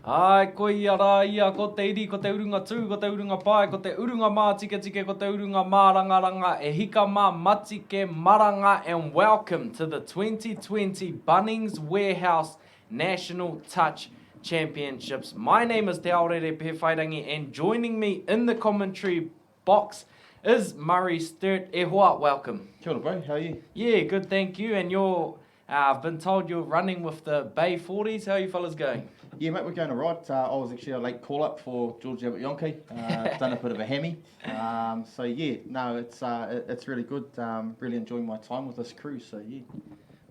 Ai, ko ia ia, ko te iri, ko te urunga tū, ko te urunga pai, ko te urunga mā tika tika, ko te urunga mā ranga, e hika mā matike maranga, and welcome to the 2020 Bunnings Warehouse National Touch Championships. My name is Te Aorere Pewhairangi, and joining me in the commentary box is Murray Sturt. E hoa, welcome. Kia ora, bro. How are you? Yeah, good, thank you. And I've been told you're running with the Bay 40s. How are you fellas going? Yeah, mate, we're going all right. I was actually a late call-up for George Abbott Yonke. Done a bit of a hammy. So, yeah, no, it's really good. Really enjoying my time with this crew, so, yeah.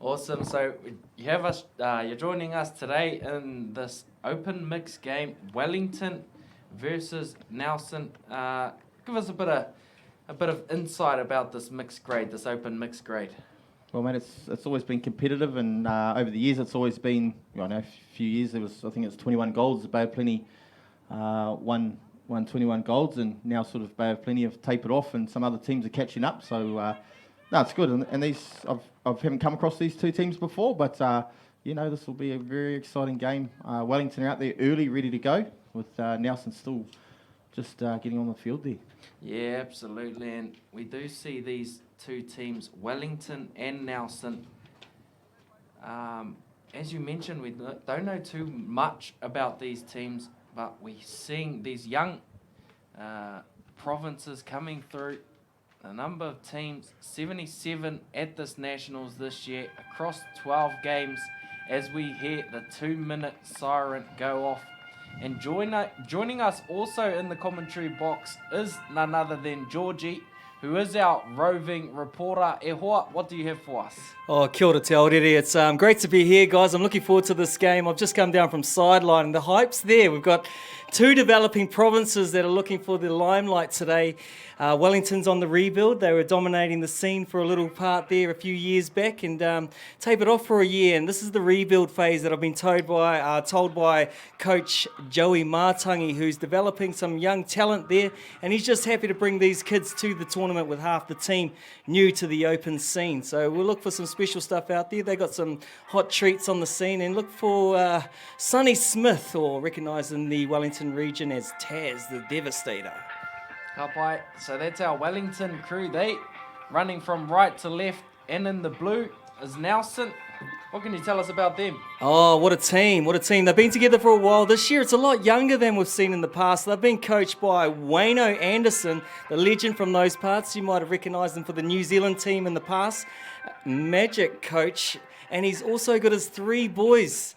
Awesome. So, you're joining us today in this open mix game, Wellington versus Nelson. Give us a bit of insight about this mixed grade, this open mixed grade. Well, mate, it's always been competitive, and over the years, it's always been. A few years I think it was 21 golds. The Bay of Plenty won 21 golds, and now sort of Bay of Plenty have tapered off, and some other teams are catching up. So no, it's good. And these I haven't come across these two teams before, but this will be a very exciting game. Wellington are out there early, ready to go, with Nelson still just getting on the field there. Yeah, absolutely, and we do see these two teams, Wellington and Nelson. As you mentioned, we don't know too much about these teams, but we're seeing these young provinces coming through. A number of teams, 77 at this Nationals this year, across 12 games, as we hear the 2-minute siren go off. And joining us also in the commentary box is none other than Georgie, who is our roving reporter. E hoa, what do you have for us? Oh, kia ora te aorere. It's great to be here, guys. I'm looking forward to this game. I've just come down from sideline, and the hype's there. We've got two developing provinces that are looking for the limelight today. Wellington's on the rebuild. They were dominating the scene for a little part there a few years back and tapered off for a year. And this is the rebuild phase that I've been told by Coach Joey Martangi, who's developing some young talent there. And he's just happy to bring these kids to the tournament with half the team new to the open scene. So we'll look for some special stuff out there. They got some hot treats on the scene, and look for Sonny Smith, or recognised in the Wellington region as Taz the Devastator. Kapai. So that's our Wellington crew. They running from right to left, and in the blue is Nelson. What can you tell us about them? Oh, what a team, what a team. They've been together for a while. This year it's a lot younger than we've seen in the past. They've been coached by Wayno Anderson, the legend from those parts. You might have recognised him for the New Zealand team in the past. Magic coach. And he's also got his three boys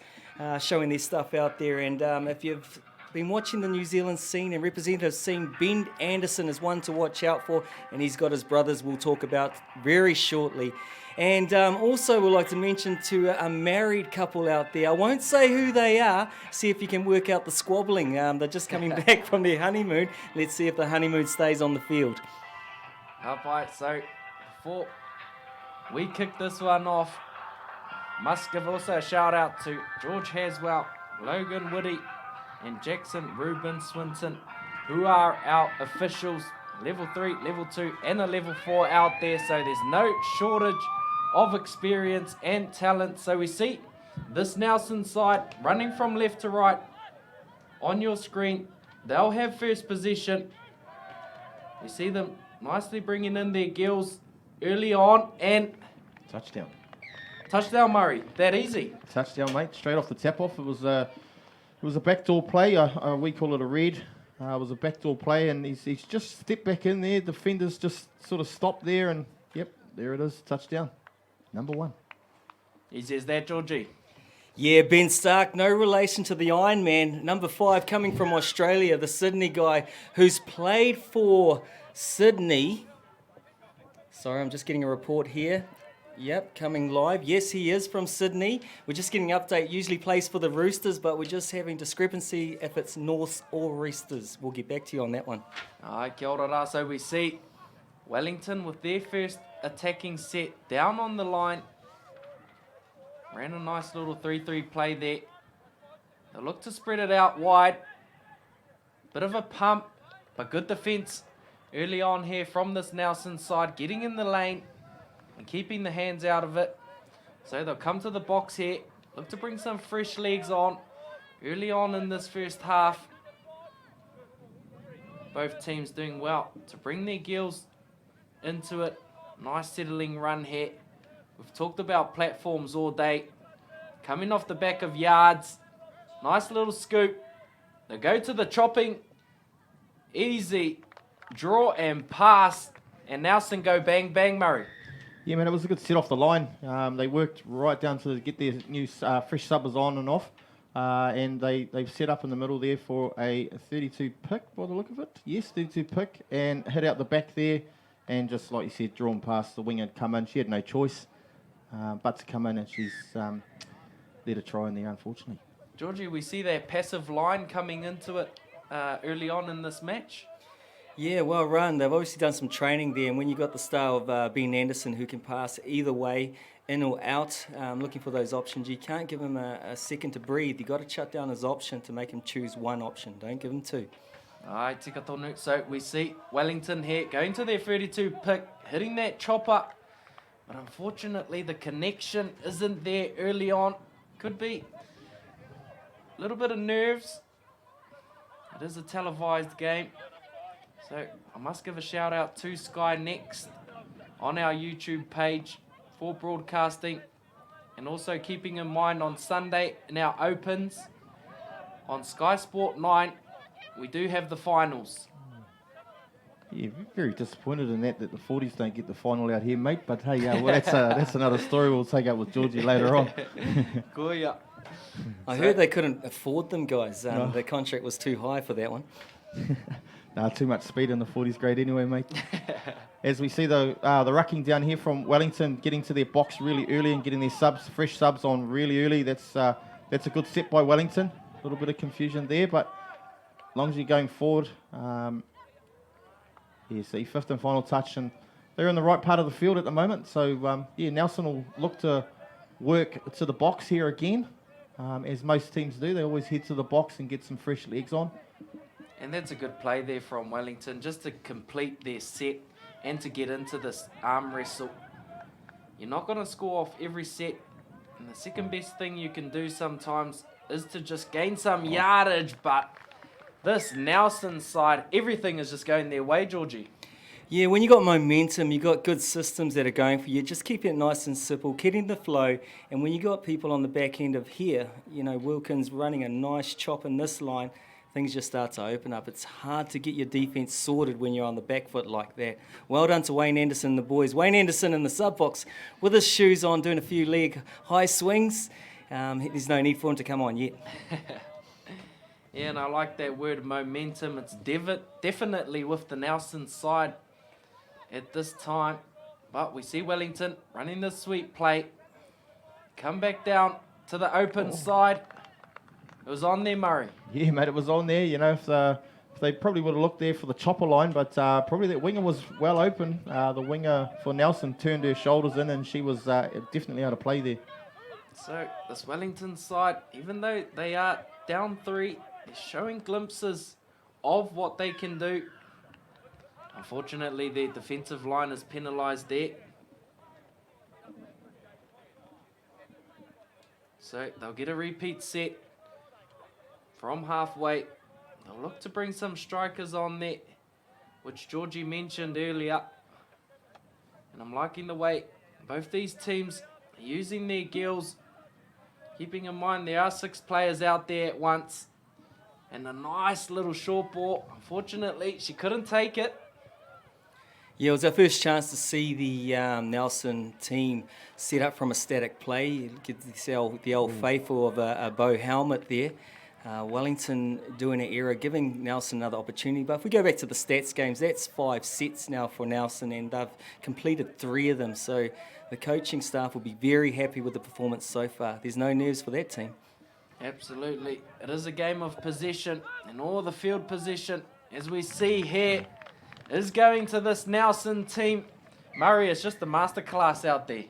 showing their stuff out there. And if you've been watching the New Zealand scene and representative scene, Ben Anderson is one to watch out for, and he's got his brothers we'll talk about very shortly. And also we'd like to mention to a married couple out there, I won't say who they are, see if you can work out the squabbling. They're just coming back from their honeymoon. Let's see if the honeymoon stays on the field. Alright, so before we kick this one off, must give also a shout out to George Haswell, Logan Woody, and Jackson Reuben Swinton, who are our officials, level 3, level 2, and a level 4 out there. So there's no shortage of experience and talent. So we see this Nelson side running from left to right on your screen. They'll have first possession. You see them nicely bringing in their gills early on, and Touchdown. Touchdown, Murray. That easy. Touchdown, mate. Straight off the tap-off. It was a backdoor play. We call it a read. It was a backdoor play, and he's just stepped back in there. Defenders just sort of stopped there, and yep, there it is. Touchdown. Number 1. Easy as that, Georgie. Yeah, Ben Stark, no relation to the Iron Man. Number 5, coming from Australia, the Sydney guy who's played for Sydney. Sorry, I'm just getting a report here. Yep, coming live. Yes, he is from Sydney. We're just getting an update. Usually plays for the Roosters, but we're just having discrepancy if it's Norths or Roosters. We'll get back to you on that one. Kia ora rā. So we see Wellington with their first attacking set down on the line. Ran a nice little 3-3 play there. They look to spread it out wide. Bit of a pump, but good defence early on here from this Nelson side, getting in the lane and keeping the hands out of it. So they'll come to the box here, look to bring some fresh legs on. early on in this first half. Both teams doing well to bring their gills into it. Nice settling run here. We've talked about platforms all day. Coming off the back of yards. Nice little scoop. They go to the chopping. Easy draw and pass. And Nelson go bang, bang, Murray. Yeah, man, it was a good set off the line. They worked right down to get their new fresh subbers on and off. And they've set up in the middle there for a 32 pick by the look of it. Yes, 32 pick. And hit out the back there. And just like you said, drawn past the winger had come in. She had no choice but to come in, and she's let a try in there, unfortunately. Georgie, we see that passive line coming into it early on in this match. Yeah, well run. They've obviously done some training there, and when you've got the style of Ben Anderson who can pass either way, in or out, looking for those options, you can't give him a second to breathe. You've got to shut down his option to make him choose one option. Don't give him two. Alright, tika tonu. So we see Wellington here going to their 32 pick, hitting that chopper. But unfortunately, the connection isn't there early on. Could be a little bit of nerves. It is a televised game. So I must give a shout out to Sky Next on our YouTube page for broadcasting. And also keeping in mind on Sunday in our Opens on Sky Sport 9, we do have the finals. Yeah, very disappointed in that the 40s don't get the final out here, mate. But hey, well, that's another story we'll take up with Georgie later on. Goya. I heard they couldn't afford them, guys. Their contract was too high for that one. Nah, too much speed in the 40s grade anyway, mate. As we see the rucking down here from Wellington getting to their box really early and getting their fresh subs on really early. That's a good step by Wellington. A little bit of confusion there, but as long as you're going forward, see, fifth and final touch, and they're in the right part of the field at the moment. So, Nelson will look to work to the box here again, as most teams do. They always head to the box and get some fresh legs on. And that's a good play there from Wellington, just to complete their set and to get into this arm wrestle. You're not going to score off every set, and the second best thing you can do sometimes is to just gain some yardage, but this Nelson side, everything is just going their way, Georgie. Yeah, when you got momentum, you got good systems that are going for you. Just keep it nice and simple, getting the flow. And when you got people on the back end of here, Wilkins running a nice chop in this line, things just start to open up. It's hard to get your defence sorted when you're on the back foot like that. Well done to Wayne Anderson and the boys. Wayne Anderson in the sub box with his shoes on, doing a few leg high swings. There's no need for him to come on yet. Yeah, and I like that word momentum. It's definitely with the Nelson side at this time. But we see Wellington running the sweep play. Come back down to the open side. It was on there, Murray. Yeah, mate, it was on there. If they probably would have looked there for the chopper line, but probably that winger was well open. The winger for Nelson turned her shoulders in, and she was definitely out of play there. So this Wellington side, even though they are down 3, they're showing glimpses of what they can do. Unfortunately, their defensive line is penalised there. So they'll get a repeat set from halfway. They'll look to bring some strikers on there, which Georgie mentioned earlier. And I'm liking the way both these teams are using their gills, keeping in mind there are 6 players out there at once. And a nice little short ball. Unfortunately, she couldn't take it. Yeah, it was our first chance to see the Nelson team set up from a static play. You get the old faithful of a bow helmet there. Wellington doing an error, giving Nelson another opportunity. But if we go back to the stats games, that's 5 sets now for Nelson, and they've completed 3 of them. So the coaching staff will be very happy with the performance so far. There's no nerves for that team. Absolutely. It is a game of possession, and all the field position, as we see here, is going to this Nelson team. Murray is just a masterclass out there.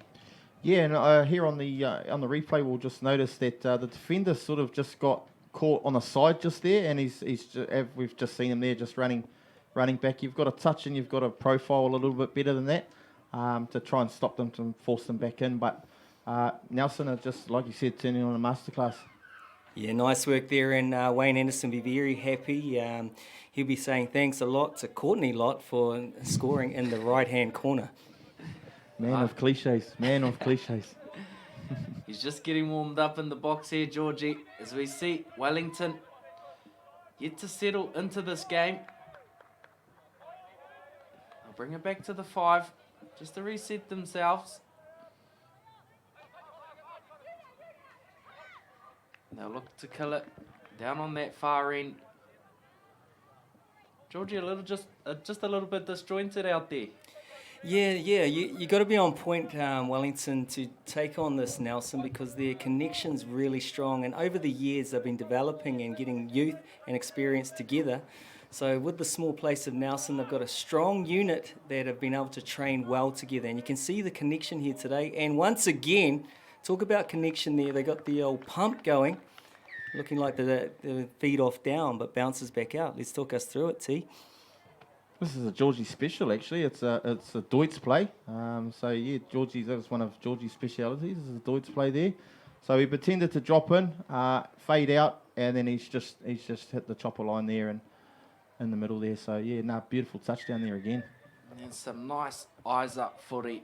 Yeah, and here on the replay, we'll just notice that the defender sort of just got caught on the side just there, and we've just seen him there just running back. You've got to touch and you've got to profile a little bit better than that to try and stop them, to force them back in. But Nelson are just, like you said, turning on a masterclass. Yeah, nice work there, and Wayne Anderson will be very happy. He'll be saying thanks a lot to Courtney Lott for scoring in the right-hand corner. Man of cliches, man of cliches. He's just getting warmed up in the box here, Georgie, as we see Wellington get to settle into this game. They'll bring it back to the 5 just to reset themselves. They'll look to kill it down on that far end. Georgie, just a little bit disjointed out there. Yeah, you got to be on point, Wellington, to take on this Nelson, because their connection's really strong, and over the years they've been developing and getting youth and experience together. So with the small place of Nelson, they've got a strong unit that have been able to train well together, and you can see the connection here today. And once again, talk about connection there, they got the old pump going, looking like the feed off down, but bounces back out. Let's talk us through it, T. This is a Georgie special, actually. It's a Deutz play. So yeah, that was one of Georgie's specialities. This is a Deutz play there. So he pretended to drop in, fade out, and then he's just hit the chopper line there and in the middle there. So yeah, beautiful touchdown there again. And some nice eyes up footy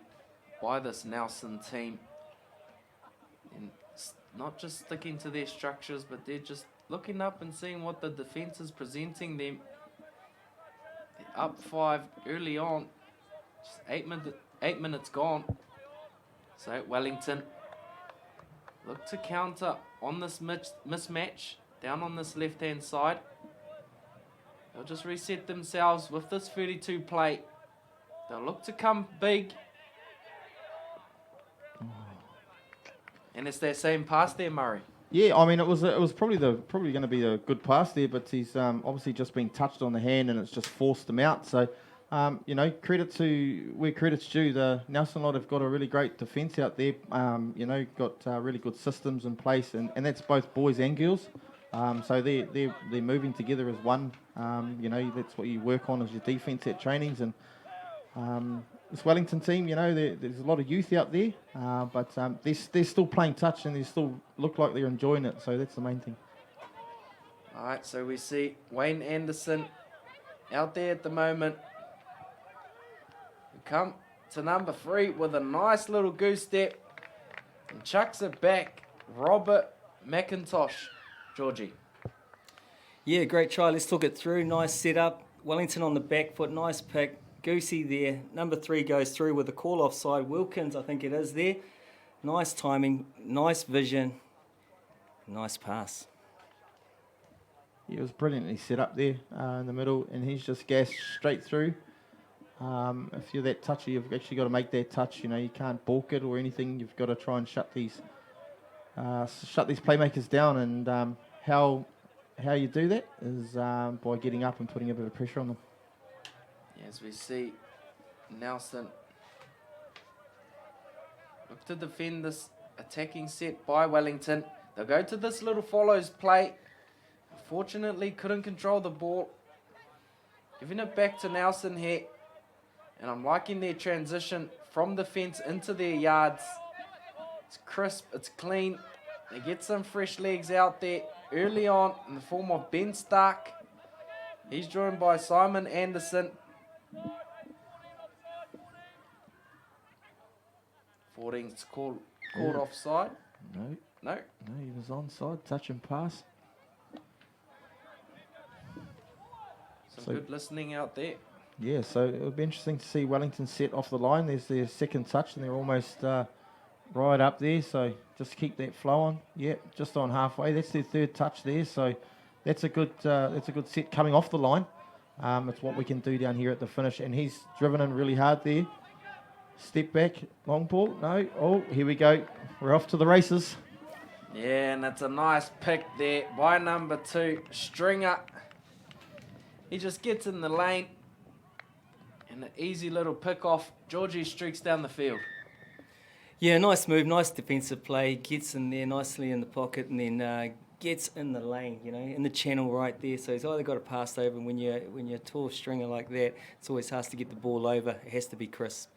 by this Nelson team. And not just sticking to their structures, but they're just looking up and seeing what the defence is presenting them. They're up 5 early on. Just 8 minutes gone. So Wellington look to counter on this mismatch down on this left-hand side. They'll just reset themselves with this 32 play. They'll look to come big. And it's that same pass there, Murray. Yeah, I mean it was probably going to be a good pass there, but he's obviously just been touched on the hand and it's just forced him out. So credit to where credit's due. The Nelson lot have got a really great defence out there. Got really good systems in place, and that's both boys and girls. So they're moving together as one. That's what you work on as your defence at trainings. And this Wellington team, there's a lot of youth out there, but they're still playing touch and they still look like they're enjoying it. So that's the main thing. All right, so we see Wayne Anderson out there at the moment. We come to number 3 with a nice little goose step and chucks it back. Robert McIntosh, Georgie. Yeah, great try. Let's talk it through. Nice setup. Wellington on the back foot. Nice pick. Goosey there. Number 3 goes through with a call offside. Wilkins, I think it is there. Nice timing. Nice vision. Nice pass. He was brilliantly set up there in the middle, and he's just gassed straight through. If you're that touchy, you've actually got to make that touch. You can't balk it or anything. You've got to try and shut these playmakers down. And how you do that is by getting up and putting a bit of pressure on them. As we see Nelson look to defend this attacking set by Wellington. They'll go to this little follows play. Unfortunately, couldn't control the ball. Giving it back to Nelson here. And I'm liking their transition from the fence into their yards. It's crisp, it's clean. They get some fresh legs out there early on in the form of Ben Stark. He's joined by Simon Anderson. 14's called offside. No, he was onside. Touch and pass. Some good listening out there. Yeah, so it'll be interesting to see Wellington set off the line. There's their second touch, and they're almost right up there. So just keep that flow on. Yeah, just on halfway. That's their third touch there. So that's a good set coming off the line. It's what we can do down here at the finish, and he's driven in really hard there. Step back, long ball. No. Oh, here we go. We're off to the races. Yeah, and it's a nice pick there by number 2, Stringer. He just gets in the lane. And an easy little pick off. Georgie streaks down the field. Yeah, nice move, nice defensive play. Gets in there nicely in the pocket and then gets in the lane, in the channel right there. So he's either got to pass over, and when you're a tall stringer like that, it's always hard to get the ball over. It has to be crisp.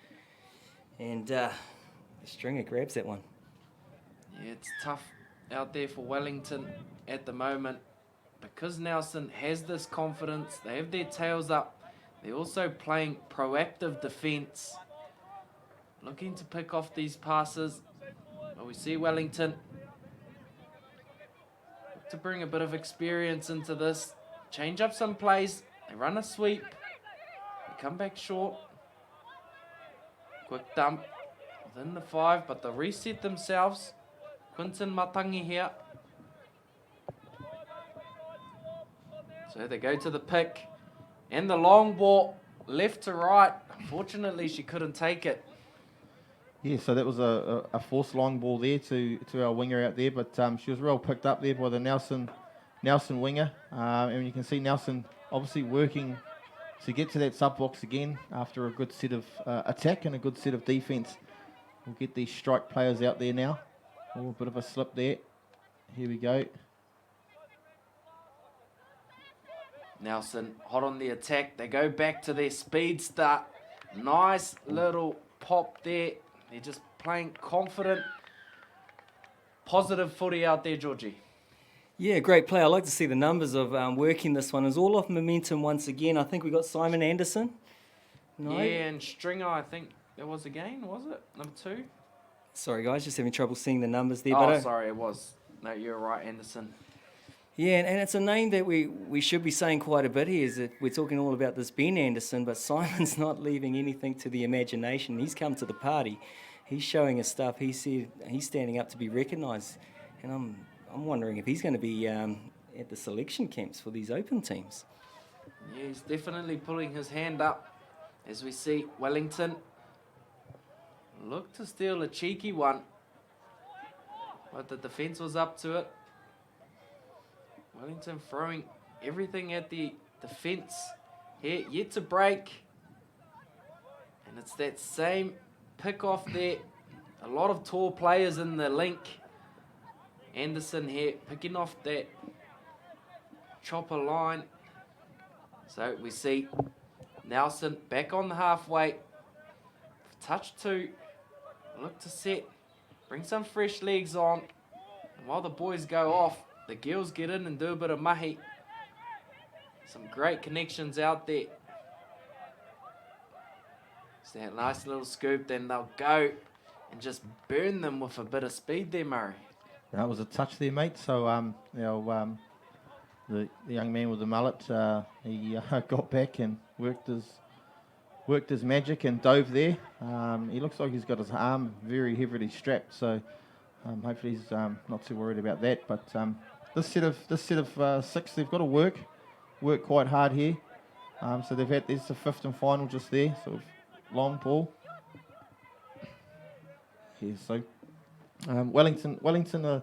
And the stringer grabs that one. Yeah, it's tough out there for Wellington at the moment. Because Nelson has this confidence, they have their tails up. They're also playing proactive defence, looking to pick off these passes. But we see Wellington to bring a bit of experience into this, change up some plays. They run a sweep, they come back short. Quick dump within the 5, but they reset themselves. Quinton Matangi here. So they go to the pick. And the long ball, left to right. Unfortunately, she couldn't take it. Yeah, so that was a forced long ball there to our winger out there, but she was well picked up there by the Nelson winger. And you can see Nelson obviously working to get to that sub box again after a good set of attack and a good set of defence. We'll get these strike players out there now. Oh, a bit of a slip there. Here we go. Nelson hot on the attack. They go back to their speed start. Nice little pop there. They're just playing confident, positive footy out there, Georgie. Yeah, great play. I like to see the numbers of working this one. It's all off momentum once again. I think we got Simon Anderson. No? Yeah, and Stringer, I think there was again, was it? Number 2? Sorry, guys, just having trouble seeing the numbers there. Oh, sorry, it was. No, you're right, Anderson. Yeah, and it's a name that we should be saying quite a bit here, is that we're talking all about this Ben Anderson, but Simon's not leaving anything to the imagination. He's come to the party. He's showing his stuff. He's standing up to be recognised. And I'm wondering if he's going to be at the selection camps for these open teams. Yeah, he's definitely pulling his hand up as we see Wellington look to steal a cheeky one, but the defence was up to it. Wellington throwing everything at the defence here, yet to break. And it's that same pick off there. A lot of tall players in the link. Anderson here picking off that chopper line. So we see Nelson back on the halfway. Touch 2. Look to set. Bring some fresh legs on. And while the boys go off, the girls get in and do a bit of mahi. Some great connections out there. It's that nice little scoop, then they'll go and just burn them with a bit of speed there, Murray. That was a touch there, mate. So the young man with the mullet, he got back and worked his magic and dove there. He looks like he's got his arm very heavily strapped, so hopefully he's not too worried about that. But this set of 6, they've got to work quite hard here. So there's the 5th and final just there, sort of long ball. Here, so Wellington are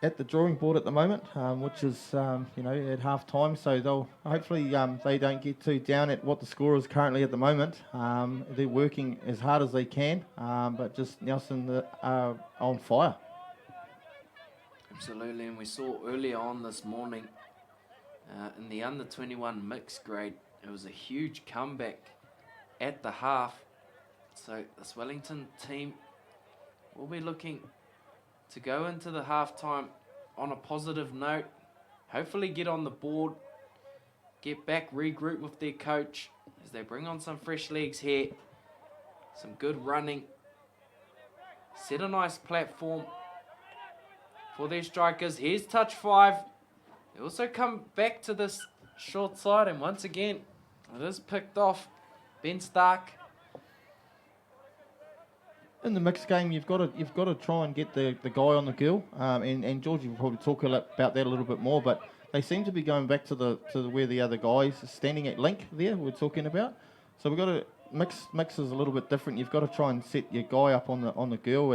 at the drawing board at the moment, which is at half time. So they'll hopefully they don't get too down at what the score is currently at the moment. They're working as hard as they can, but just Nelson are on fire. Absolutely, and we saw earlier on this morning in the under-21 mixed grade, it was a huge comeback at the half. So this Wellington team will be looking to go into the halftime on a positive note, hopefully get on the board, get back, regroup with their coach as they bring on some fresh legs here, some good running, set a nice platform for their strikers. Here's touch 5. They also come back to this short side, and once again, it is picked off. Ben Stark. In the mixed game, you've got to try and get the guy on the girl, and Georgie will probably talk about that a little bit more. But they seem to be going back to where the other guys are standing at link there. We're talking about, so we've got to mix is a little bit different. You've got to try and set your guy up on the girl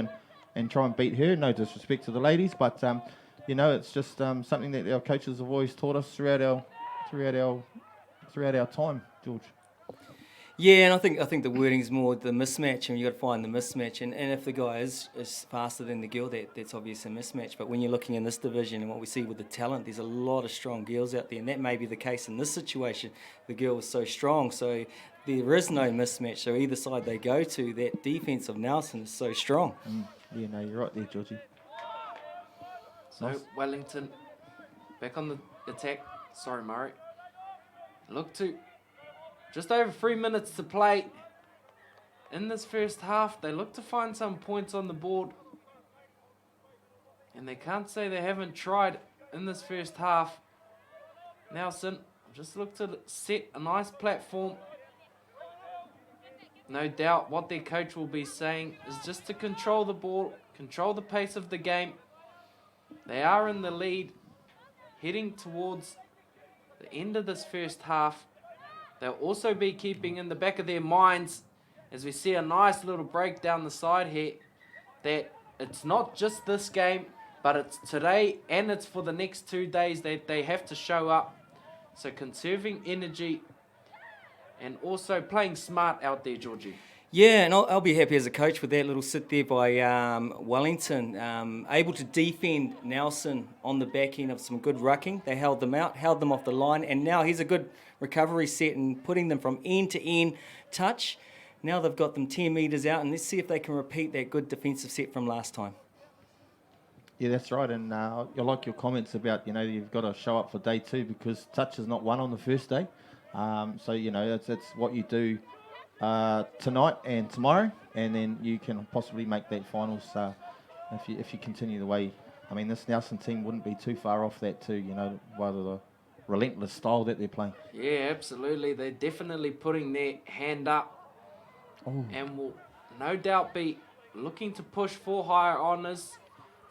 and try and beat her. No disrespect to the ladies, but it's just something that our coaches have always taught us throughout our time, George. Yeah, and I think the wording's more the mismatch, and you got to find the mismatch. And if the guy is faster than the girl, that's obviously a mismatch. But when you're looking in this division and what we see with the talent, there's a lot of strong girls out there, and that may be the case in this situation. The girl was so strong, so there is no mismatch. So either side they go to, that defense of Nelson is so strong. Yeah, no, you're right there, Georgie. So Nice. Wellington back on the attack. Sorry, Murray. Look to just over 3 minutes to play in this first half. They look to find some points on the board. And they can't say they haven't tried in this first half. Nelson just look to set a nice platform. No doubt what their coach will be saying is just to control the ball, control the pace of the game. They are in the lead, heading towards the end of this first half. They'll also be keeping in the back of their minds, as we see a nice little break down the side here, that it's not just this game, but it's today and it's for the next 2 days that they have to show up. So conserving energy and also playing smart out there, Georgie. Yeah, and I'll be happy as a coach with that little sit there by Wellington. Able to defend Nelson on the back end of some good rucking. They held them out, held them off the line, and now here's a good recovery set and putting them from end to end touch. Now they've got them 10 metres out, and let's see if they can repeat that good defensive set from last time. Yeah, that's right. And I like your comments about, you've got to show up for day 2 because touch is not won on the first day. So, that's what you do tonight and tomorrow, and then you can possibly make that finals if you continue the way. I mean, this Nelson team wouldn't be too far off that too, by the relentless style that they're playing. Yeah, absolutely. They're definitely putting their hand up and will no doubt be looking to push for higher honours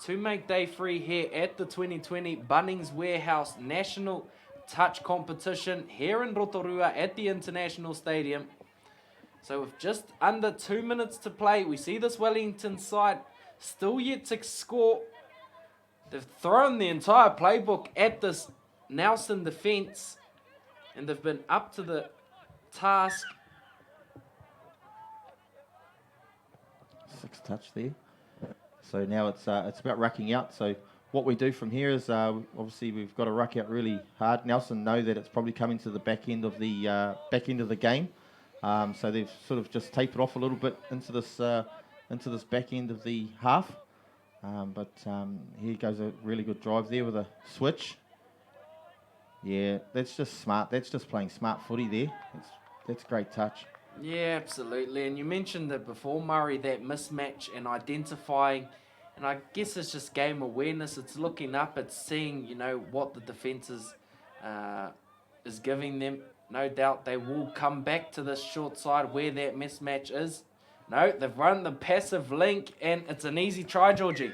to make day 3 here at the 2020 Bunnings Warehouse National Touch Competition here in Rotorua at the International Stadium. So with just under 2 minutes to play, we see this Wellington side still yet to score. They've thrown the entire playbook at this Nelson defence, and they've been up to the task. 6 touch there. So now it's about rucking out. So what we do from here is obviously we've got to ruck out really hard. Nelson know that it's probably coming to the back end of the game. So they've sort of just tapered off a little bit into this back end of the half. But here goes a really good drive there with a switch. Yeah, that's just smart. That's just playing smart footy there. That's great touch. Yeah, absolutely. And you mentioned it before, Murray, that mismatch and identifying. And I guess it's just game awareness. It's looking up. It's seeing, what the defence is giving them. No doubt they will come back to this short side where that mismatch is. No, they've run the passive link, and it's an easy try, Georgie.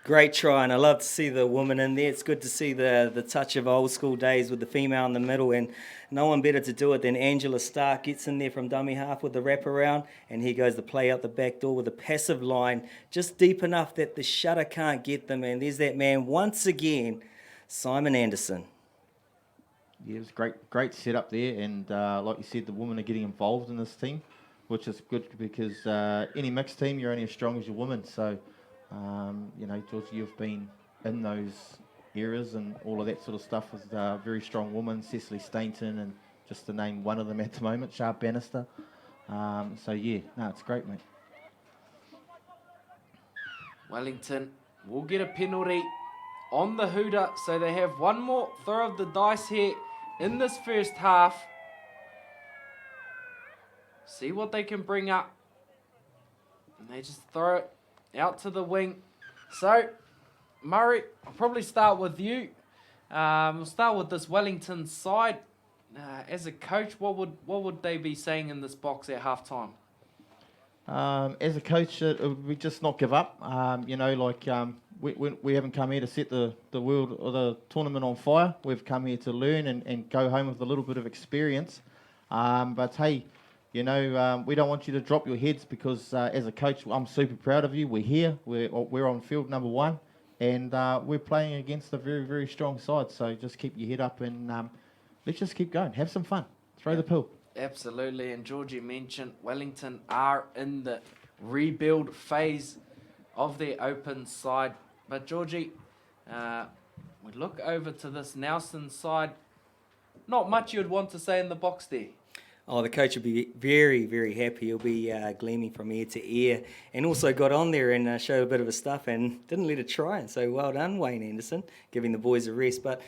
Great try, and I love to see the woman in there. It's good to see the touch of old school days with the female in the middle, and no one better to do it than Angela Stark. Gets in there from dummy half with the wraparound, and here goes the play out the back door with a passive line, just deep enough that the shutter can't get them, and there's that man once again, Simon Anderson. Yeah, it was great setup there, and like you said, the women are getting involved in this team, which is good because any mixed team, you're only as strong as your women. So, George, you've been in those eras and all of that sort of stuff with very strong women, Cecily Stainton, and just to name one of them at the moment, Sharp Bannister. It's great, mate. Wellington will get a penalty on the hooter, so they have one more throw of the dice here in this first half. See what they can bring up. And they just throw it out to the wing. So, Murray, I'll probably start with you. We'll start with this Wellington side. As a coach, what would they be saying in this box at halftime? As a coach, we just not give up. We haven't come here to set the world or the tournament on fire. We've come here to learn and go home with a little bit of experience. But hey, we don't want you to drop your heads because as a coach, I'm super proud of you. We're here. We're on field number 1, and we're playing against a very, very strong side. So just keep your head up and let's just keep going. Have some fun. Throw the pill. Absolutely. And Georgie mentioned Wellington are in the rebuild phase of their open side. But Georgie, we look over to this Nelson side. Not much you'd want to say in the box there. Oh, the coach will be very, very happy. He'll be gleaming from ear to ear. And also got on there and showed a bit of his stuff and didn't let it try. And so well done, Wayne Anderson, giving the boys a rest. But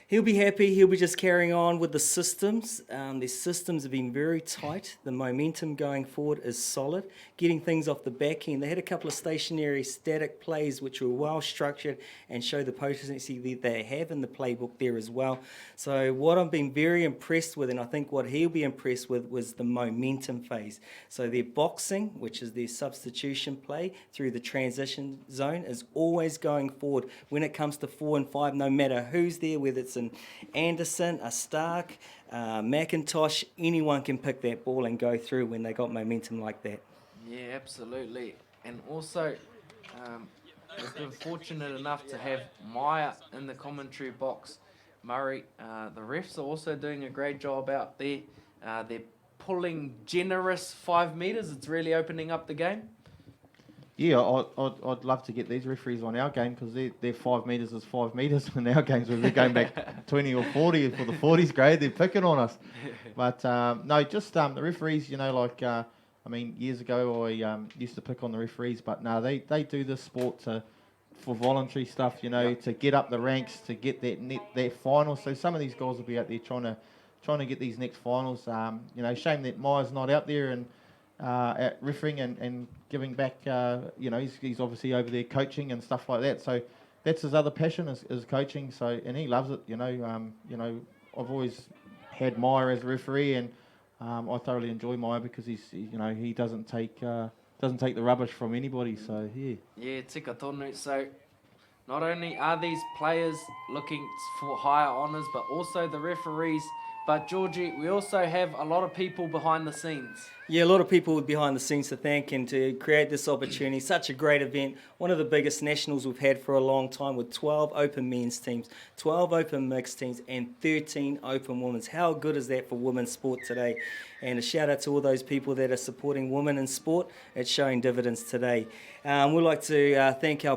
he'll be happy. He'll be just carrying on with the systems. Their systems have been very tight. The momentum going forward is solid. Getting things off the back end. They had a couple of stationary, static plays which were well structured and show the potency that they have in the playbook there as well. So what I've been very impressed with, and I think what he'll be impressed with, was the momentum phase. So their boxing, which is their substitution play through the transition zone, is always going forward when it comes to 4 and 5, no matter who's there, whether it's an Anderson, a Stark, McIntosh, anyone can pick that ball and go through when they got momentum like that. Yeah, absolutely. And also, we've been fortunate enough to have Maya in the commentary box. Murray, the refs are also doing a great job out there. They're pulling generous 5 metres. It's really opening up the game. Yeah, I'd love to get these referees on our game because their 5 metres is 5 metres. In our games, where we're going back 20 or 40 for the 40s grade, they're picking on us. But no, just the referees, years ago I used to pick on the referees, but no, they do this sport for voluntary stuff, to get up the ranks, to get that final. So some of these guys will be out there trying to get these next finals. Shame that Maya's not out there and at refereeing and giving back. He's obviously over there coaching and stuff like that. So that's his other passion is coaching. So and he loves it. I've always had Maya as a referee, and I thoroughly enjoy Maya because he doesn't take the rubbish from anybody. So yeah. Yeah, tika tonu. So not only are these players looking for higher honours, but also the referees. But Georgie, we also have a lot of people behind the scenes. Yeah, a lot of people behind the scenes to thank and to create this opportunity. Such a great event. One of the biggest nationals we've had for a long time with 12 open men's teams, 12 open mixed teams and 13 open women's. How good is that for women's sport today? And a shout out to all those people that are supporting women in sport. It's showing dividends today. We'd like to thank our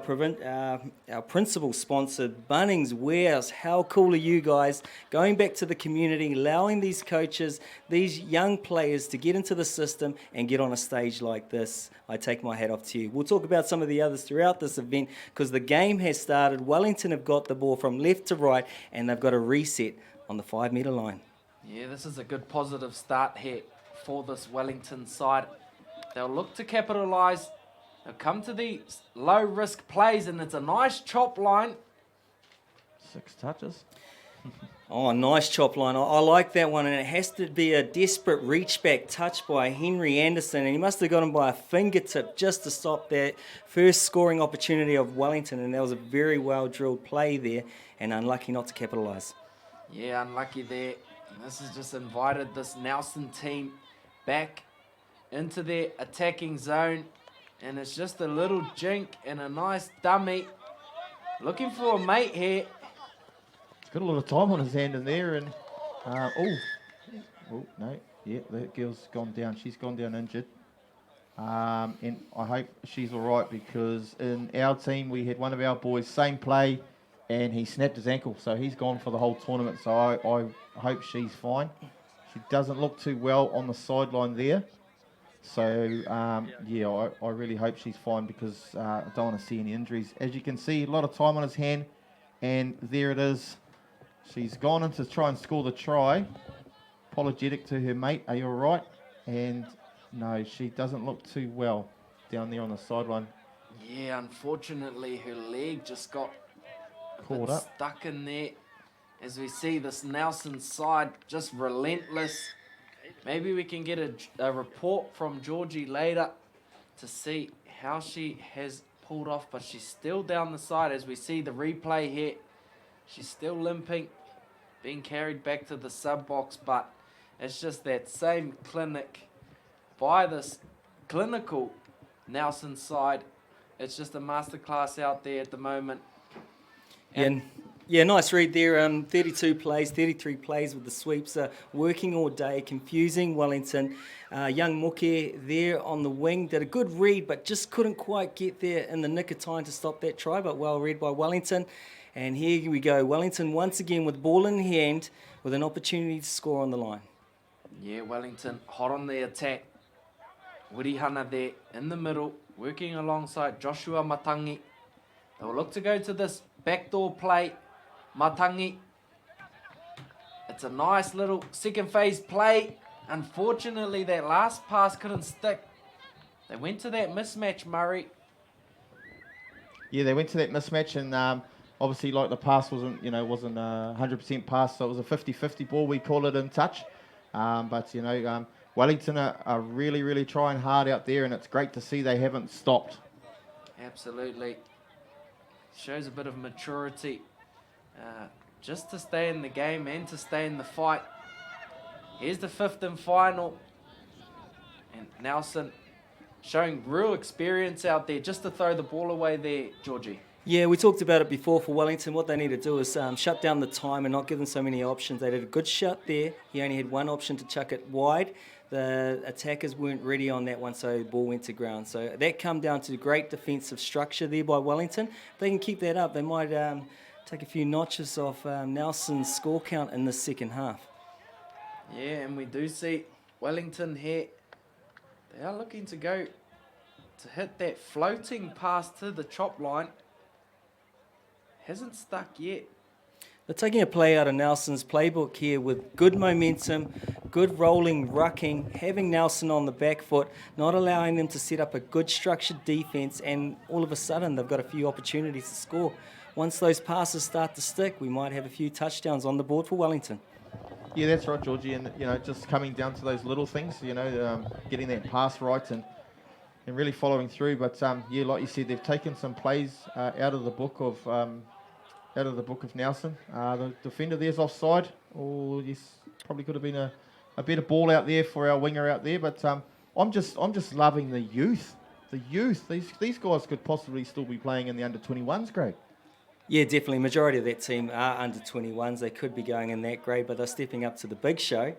principal sponsor, Bunnings Warehouse. How cool are you guys? Going back to the community, allowing these coaches, these young players to get into the system and get on a stage like this. I take my hat off to you. We'll talk about some of the others throughout this event because the game has started. Wellington have got the ball from left to right and they've got a reset on the 5 metre line. Yeah, this is a good positive start here for this Wellington side. They'll look to capitalise. They'll come to these low-risk plays, and it's a nice chop line. 6 touches. Oh, nice chop line. I like that one, and it has to be a desperate reach-back touch by Henry Anderson, and he must have got him by a fingertip just to stop that first scoring opportunity of Wellington, and that was a very well-drilled play there, and unlucky not to capitalise. Yeah, unlucky there. This has just invited this Nelson team back into their attacking zone. And it's just a little jink and a nice dummy. Looking for a mate here. He's got a lot of time on his hand in there. And no. Yeah, that girl's gone down. She's gone down injured. And I hope she's all right because in our team we had one of our boys, same play, and he snapped his ankle. So he's gone for the whole tournament. So I hope she's fine. She doesn't look too well on the sideline there. So, I really hope she's fine because I don't want to see any injuries. As you can see, a lot of time on his hand, and there it is. She's gone in to try and score the try. Apologetic to her mate, are you all right? And no, she doesn't look too well down there on the sideline. Yeah, unfortunately, her leg just got Caught up. stuck in there. As we see this Nelson side just relentless. Maybe we can get a report from Georgie later to see how she has pulled off, but she's still down the side as we see the replay here. She's still limping, being carried back to the sub box, but it's just that same clinic by this clinical Nelson side. It's just a masterclass out there at the moment. Yeah, nice read there. 32 plays, 33 plays with the sweeps. Working all day, confusing Wellington. Young Moke there on the wing did a good read, but just couldn't quite get there in the nick of time to stop that try, but well read by Wellington. And here we go. Wellington once again with ball in hand with an opportunity to score on the line. Yeah, Wellington hot on the attack. Wirihana there in the middle, working alongside Joshua Matangi. They will look to go to this backdoor play. Matangi. It's a nice little second phase play. Unfortunately, that last pass couldn't stick. They went to that mismatch, Murray. Yeah, they went to that mismatch, and obviously, like, the pass wasn't a 100% pass, so it was a 50-50 ball. We call it in touch, but Wellington are really, really trying hard out there, and it's great to see they haven't stopped. Absolutely. Shows a bit of maturity, just to stay in the game and to stay in the fight. Here's the fifth and final, and Nelson showing real experience out there just to throw the ball away there, Georgie. Yeah, we talked about it before for Wellington. What they need to do is shut down the time and not give them so many options. They did a good shot there. He only had one option to chuck it wide. The attackers weren't ready on that one, so the ball went to ground. So that come down to great defensive structure there by Wellington. If they can keep that up, they might take a few notches off Nelson's score count in the second half. Yeah, and we do see Wellington here. They are looking to go to hit that floating pass to the chop line. Hasn't stuck yet. They're taking a play out of Nelson's playbook here with good momentum, good rolling, rucking, having Nelson on the back foot, not allowing them to set up a good structured defence, and all of a sudden they've got a few opportunities to score. Once those passes start to stick, we might have a few touchdowns on the board for Wellington. Yeah, that's right, Georgie, and just coming down to those little things, getting that pass right and really following through. But yeah, like you said, they've taken some plays out of the book of Nelson. The defender there's offside. Oh, yes, probably could have been a better ball out there for our winger out there. But I'm just loving the youth. The youth. These guys could possibly still be playing in the under-21s grade. Yeah, definitely. Majority of that team are under 21s. They could be going in that grade, but they're stepping up to the big show.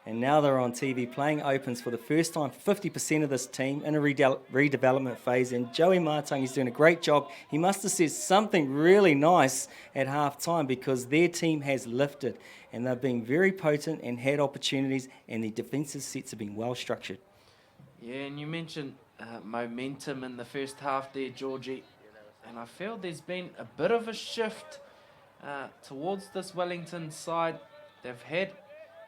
And now they're on TV playing opens for the first time. 50% of this team in a redevelopment phase. And Joey Martung is doing a great job. He must have said something really nice at half-time because their team has lifted. And they've been very potent and had opportunities. And the defensive sets have been well structured. Yeah, and you mentioned momentum in the first half there, Georgie. And I feel there's been a bit of a shift towards this Wellington side. They've had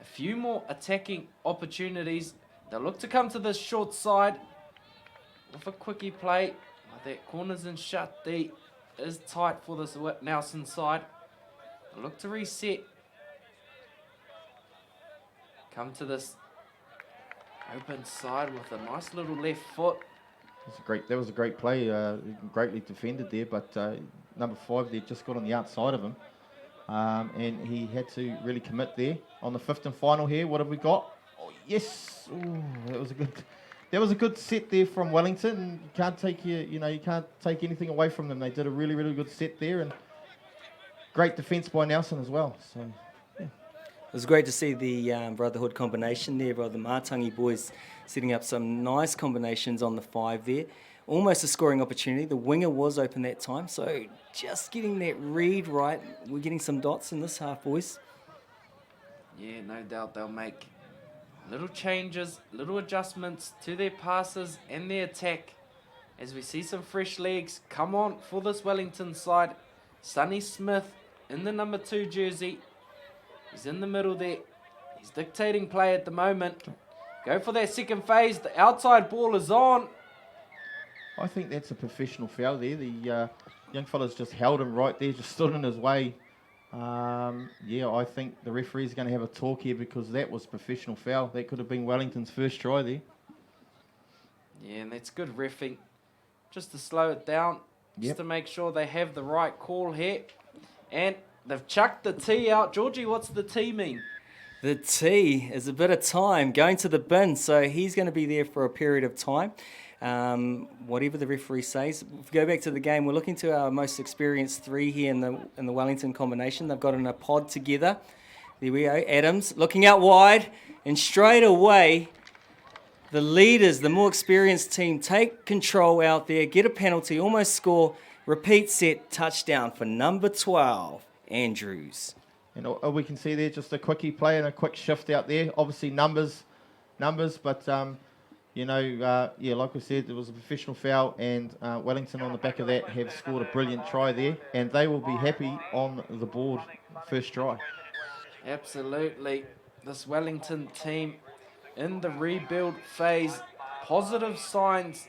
a few more attacking opportunities. They'll look to come to this short side with a quickie play. That corner's in shut. D is tight for this Nelson side. They'll look to reset. Come to this open side with a nice little left foot. That was a great play, greatly defended there, but number 5 there just got on the outside of him, and he had to really commit there. On the fifth and final here, what have we got? Oh yes, ooh, that was a good set there from Wellington. You can't take anything away from them. They did a really, really good set there, and great defence by Nelson as well. So. Yeah. It was great to see the Brotherhood combination there by the Matangi boys setting up some nice combinations on the 5 there. Almost a scoring opportunity. The winger was open that time, so just getting that read right. We're getting some dots in this half, boys. Yeah, no doubt they'll make little changes, little adjustments to their passes and their attack as we see some fresh legs come on for this Wellington side. Sonny Smith in the number 2 jersey. He's in the middle there. He's dictating play at the moment. Go for that second phase. The outside ball is on. I think that's a professional foul there. The young fella's just held him right there, just stood in his way. Yeah, I think the referee's going to have a talk here because that was professional foul. That could have been Wellington's first try there. Yeah, and that's good reffing. Just to slow it down. Just to make sure they have the right call here. And they've chucked the T out. Georgie, what's the T mean? The T is a bit of time going to the bin, so he's going to be there for a period of time. Whatever the referee says. If we go back to the game, we're looking to our most experienced 3 here in the Wellington combination. They've got in a pod together. There we go. Adams looking out wide, and straight away, the leaders, the more experienced team, take control out there, get a penalty, almost score, repeat set, touchdown for number 12, Andrews. And all we can see there, just a quickie play and a quick shift out there. Obviously numbers, but like we said, it was a professional foul, and Wellington on the back of that have scored a brilliant try there, and they will be happy on the board first try. Absolutely. This Wellington team in the rebuild phase, positive signs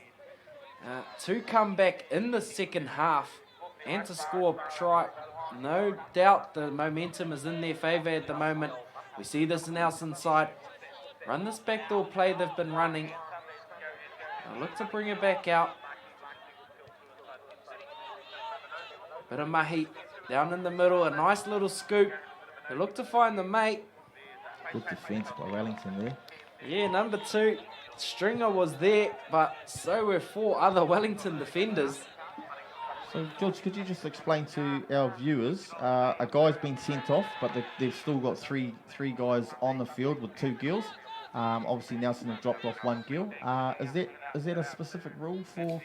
to come back in the second half and to score a try. No doubt the momentum is in their favour at the moment. We see this Nelson side. Run this backdoor play they've been running. They'll look to bring it back out. Bit of mahi down in the middle, a nice little scoop. They look to find the mate. Good defence by Wellington there. Yeah, number 2, Stringer was there, but so were 4 other Wellington defenders. So, George, could you just explain to our viewers, a guy's been sent off, but they've still got three guys on the field with 2 girls. Obviously, Nelson have dropped off 1 girl. Is that a specific rule for...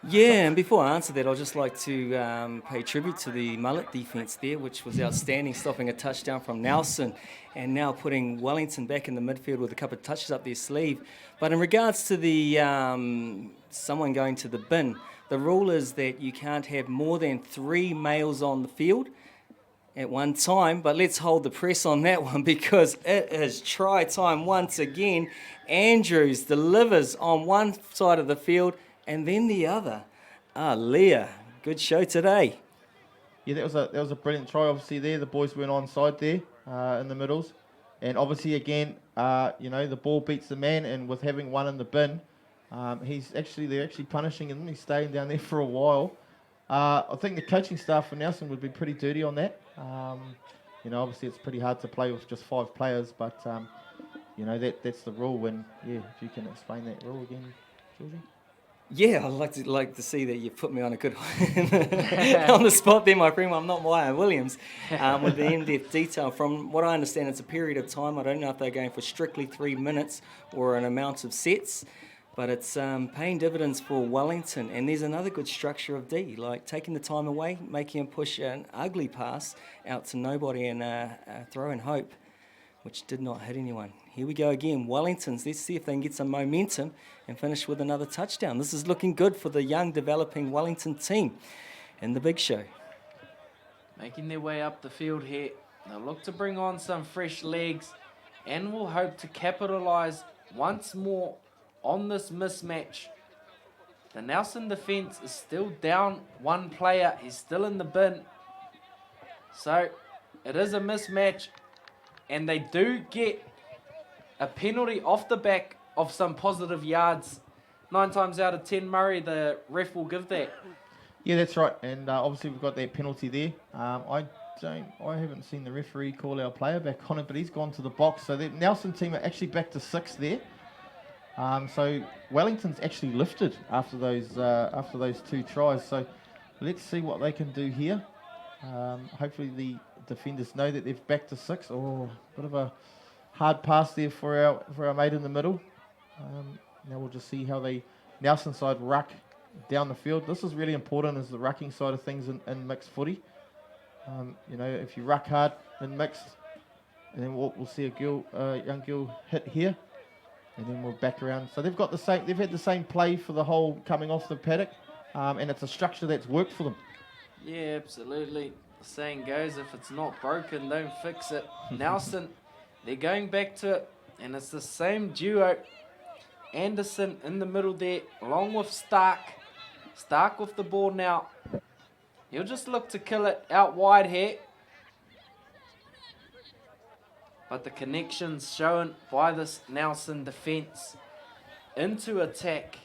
Yeah, and before I answer that, I'd just like to pay tribute to the mullet defence there, which was outstanding, stopping a touchdown from Nelson and now putting Wellington back in the midfield with a couple of touches up their sleeve. But in regards to the someone going to the bin, the rule is that you can't have more than 3 males on the field at one time, but let's hold the press on that one because it is try time once again. Andrews delivers on one side of the field and then the other. Leah, good show today. Yeah, that was a brilliant try. Obviously, there the boys went onside there in the middles, and obviously again, the ball beats the man, and with having 1 in the bin, they're actually punishing him. He's staying down there for a while. I think the coaching staff for Nelson would be pretty dirty on that. Obviously it's pretty hard to play with just 5 players, but that's the rule. And yeah, if you can explain that rule again, Georgie. Yeah, I'd like to see that you put me on a good on the spot there, my friend. I'm not Wyatt Williams with the in-depth detail. From what I understand, it's a period of time. I don't know if they're going for strictly 3 minutes or an amount of sets, but it's paying dividends for Wellington. And there's another good structure of D, like taking the time away, making him push an ugly pass out to nobody and throw in hope, which did not hit anyone. Here we go again, Wellingtons. Let's see if they can get some momentum and finish with another touchdown. This is looking good for the young, developing Wellington team in the big show. Making their way up the field here. They'll look to bring on some fresh legs and will hope to capitalise once more on this mismatch. The Nelson defence is still down 1 player. He's still in the bin. So it is a mismatch, and they do get a penalty off the back of some positive yards. 9 times out of 10, Murray, the ref will give that. Yeah, that's right. And obviously we've got that penalty there. I haven't seen the referee call our player back on it, but he's gone to the box. So the Nelson team are actually back to 6 there. So Wellington's actually lifted after those 2 tries. So let's see what they can do here. Hopefully the defenders know that they've back to 6. Oh, bit of a hard pass there for our mate in the middle. Now we'll just see how they Nelson side ruck down the field. This is really important as the rucking side of things in mixed footy. If you ruck hard in mixed, and then we'll see a young girl hit here, and then we'll back around. So they've had the same play for the whole coming off the paddock, and it's a structure that's worked for them. Yeah, absolutely. The saying goes, if it's not broken, don't fix it. Nelson, they're going back to it, and it's the same duo. Anderson in the middle there, along with Stark. Stark with the ball now. He'll just look to kill it out wide here. But the connection's shown by this Nelson defence into attack.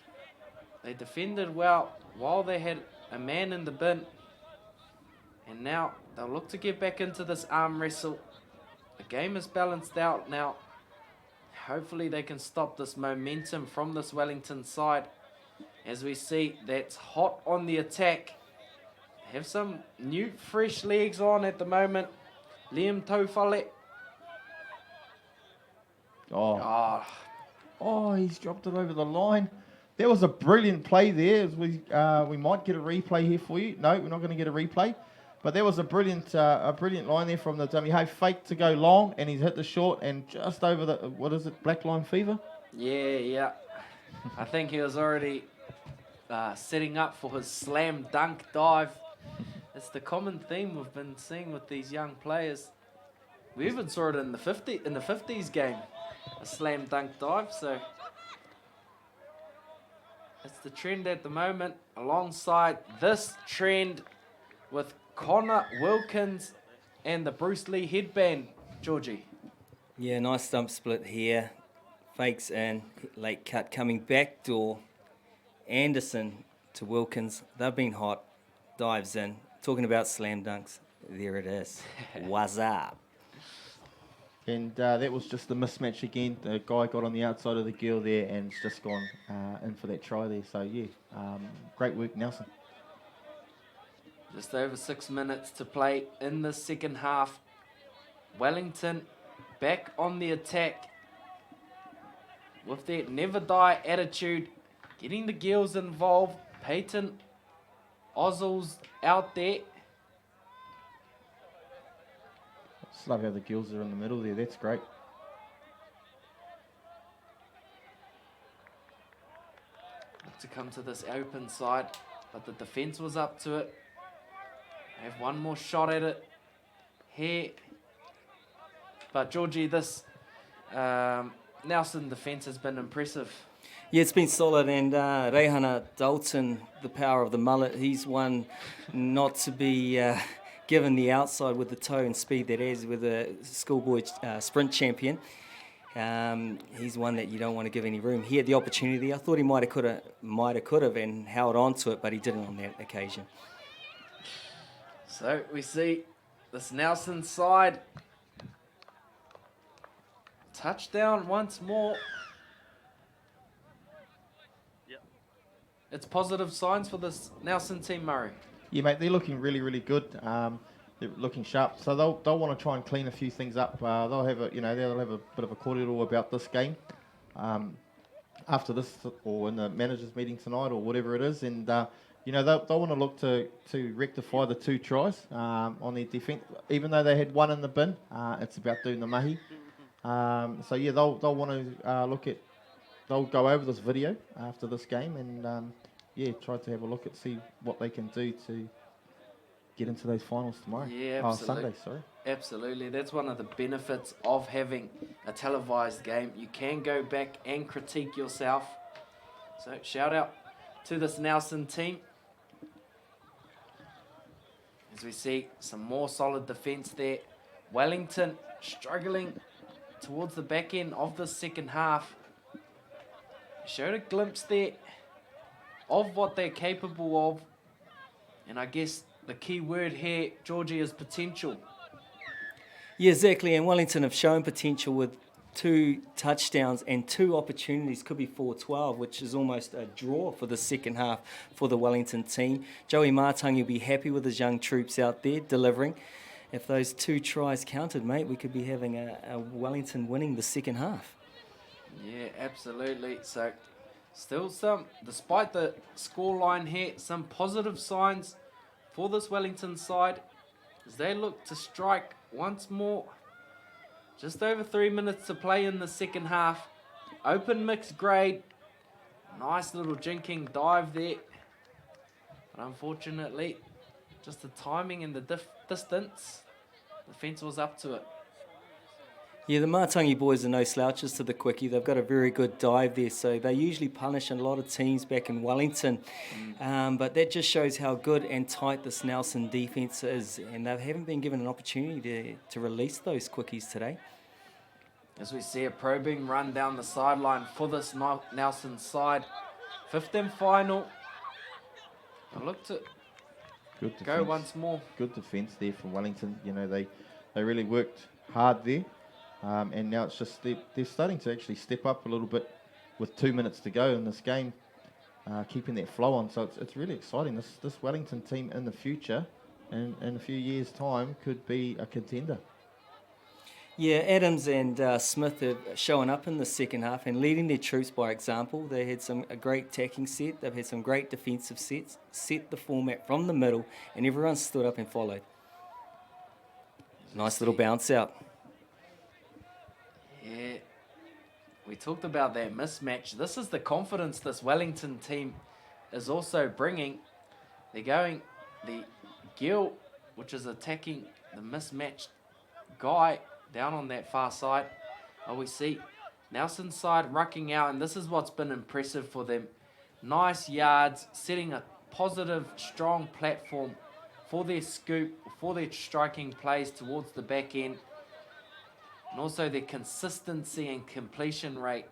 They defended well while they had a man in the bin. And now they'll look to get back into this arm wrestle. The game is balanced out now. Hopefully they can stop this momentum from this Wellington side. As we see, that's hot on the attack. Have some new fresh legs on at the moment. Liam Tofale. Oh, he's dropped it over the line. That was a brilliant play there. We might get a replay here for you. No, we're not going to get a replay. But that was a brilliant line there from the dummy. Hey, fake to go long, and he's hit the short and just over the, what is it, black line fever? Yeah. I think he was already setting up for his slam dunk dive. It's the common theme we've been seeing with these young players. We even saw it in the 50s game, a slam dunk dive. So it's the trend at the moment. Alongside this trend with Connor Wilkins and the Bruce Lee headband, Georgie. Yeah, nice stump split here. Fakes in, late cut coming back door. Anderson to Wilkins. They've been hot. Dives in. Talking about slam dunks. There it is. What's up? And that was just the mismatch again. The guy got on the outside of the gill there and it's just gone in for that try there. So, yeah, great work, Nelson. Just over 6 minutes to play in the second half. Wellington back on the attack with their never die attitude, getting the girls involved. Peyton Ozzel's out there. Just love how the girls are in the middle there. That's great. Look to come to this open side, but the defence was up to it. They have one more shot at it here. But Georgie, this Nelson defence has been impressive. Yeah, it's been solid, and Rehana Dalton, the power of the mullet, he's one not to be given the outside with the toe and speed that is with a schoolboy sprint champion. He's one that you don't want to give any room. He had the opportunity. I thought he might have could have, and held on to it, but he didn't on that occasion. So we see this Nelson side. Touchdown once more. Yep. It's positive signs for this Nelson team, Murray. Yeah, mate, they're looking really, really good. They're looking sharp, so they'll want to try and clean a few things up. They'll have a bit of a cordial about this game after this, or in the managers' meeting tonight, or whatever it is, and they'll want to look to rectify the 2 tries on their defence. Even though they had 1 in the bin, it's about doing the mahi. So yeah, they'll want to they'll go over this video after this game and try to have a look at see what they can do to get into those finals tomorrow. Yeah, oh, absolutely. Sunday, sorry. Absolutely. That's one of the benefits of having a televised game. You can go back and critique yourself. So shout out to this Nelson team. As we see some more solid defence there. Wellington struggling towards the back end of the second half. Showed a glimpse there of what they're capable of. And I guess the key word here, Georgie, is potential. Yeah, exactly. And Wellington have shown potential with 2 touchdowns and 2 opportunities. Could be 4-12, which is almost a draw for the second half for the Wellington team. Joey Martung will be happy with his young troops out there delivering. If those 2 tries counted, mate, we could be having a Wellington winning the second half. Yeah, absolutely. So still despite the scoreline here, some positive signs for this Wellington side as they look to strike once more. Just over 3 minutes to play in the second half. Open mixed grade. Nice little jinking dive there. But unfortunately, just the timing and the distance, the fence was up to it. Yeah, the Martungi boys are no slouches to the quickie. They've got a very good dive there, so they usually punish a lot of teams back in Wellington. But that just shows how good and tight this Nelson defence is, and they haven't been given an opportunity to release those quickies today. As we see a probing run down the sideline for this Nelson side. 5th and final. I look to Good go defence. once more. Good defence there from Wellington. They really worked hard there. And now it's just they're starting to actually step up a little bit with 2 minutes to go in this game, keeping that flow on. So it's really exciting. This Wellington team in the future, in a few years' time, could be a contender. Yeah, Adams and Smith have shown up in the second half and leading their troops by example. They had a great attacking set. They've had some great defensive sets, set the format from the middle, and everyone stood up and followed. Nice little bounce out. Yeah, we talked about that mismatch. This is the confidence this Wellington team is also bringing. They're going the Gill, which is attacking the mismatched guy down on that far side. Oh, we see Nelson's side rucking out, and this is what's been impressive for them. Nice yards, setting a positive, strong platform for their scoop, for their striking plays towards the back end, and also their consistency and completion rate.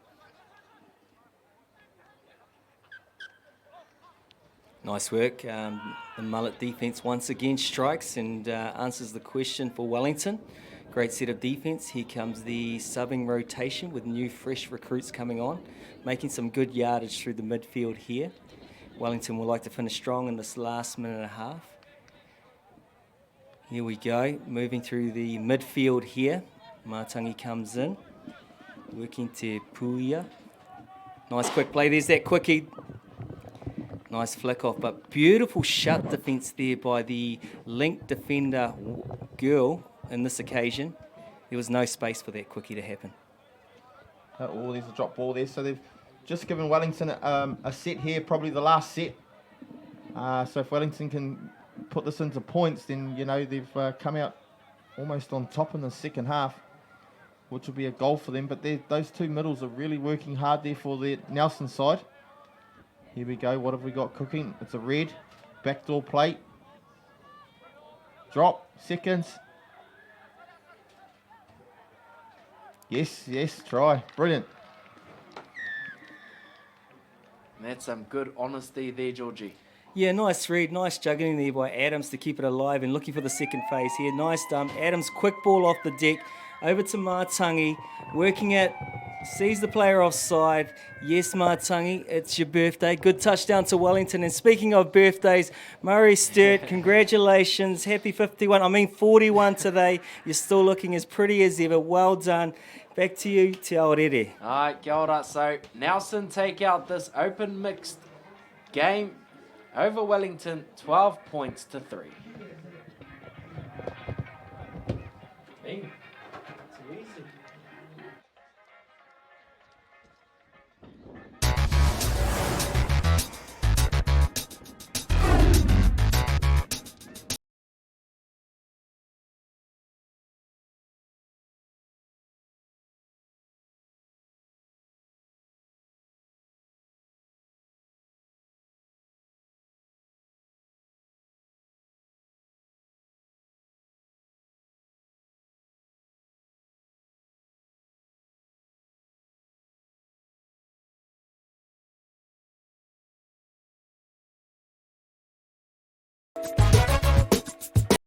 Nice work. The mullet defence once again strikes and answers the question for Wellington. Great set of defence. Here comes the subbing rotation with new fresh recruits coming on, making some good yardage through the midfield here. Wellington will like to finish strong in this last minute and a half. Here we go, moving through the midfield here. Mātangi comes in, working to Puia. Nice quick play, there's that quickie. Nice flick off, but beautiful shut defence there by the link defender girl in this occasion. There was no space for that quickie to happen. Oh, there's a drop ball there. So they've just given Wellington a set here, probably the last set. So if Wellington can put this into points, then, you know, they've come out almost on top in the second half, which will be a goal for them. But those two middles are really working hard there for the Nelson side. Here we go. What have we got cooking? It's a red backdoor plate. Drop. Seconds. Yes, try. Brilliant. And that's some good honesty there, Georgie. Yeah, nice read, nice juggling there by Adams to keep it alive and looking for the second phase here. Nice dump. Adams, quick ball off the deck, over to Mātangi, working at, sees the player offside. Yes, Mātangi, it's your birthday. Good touchdown to Wellington. And speaking of birthdays, Murray Sturt, congratulations. Happy 41 today. You're still looking as pretty as ever. Well done. Back to you, Te Aorere. All right, kia ora. So Nelson take out this open mixed game over Wellington, 12 points to 3. Bing. Too easy.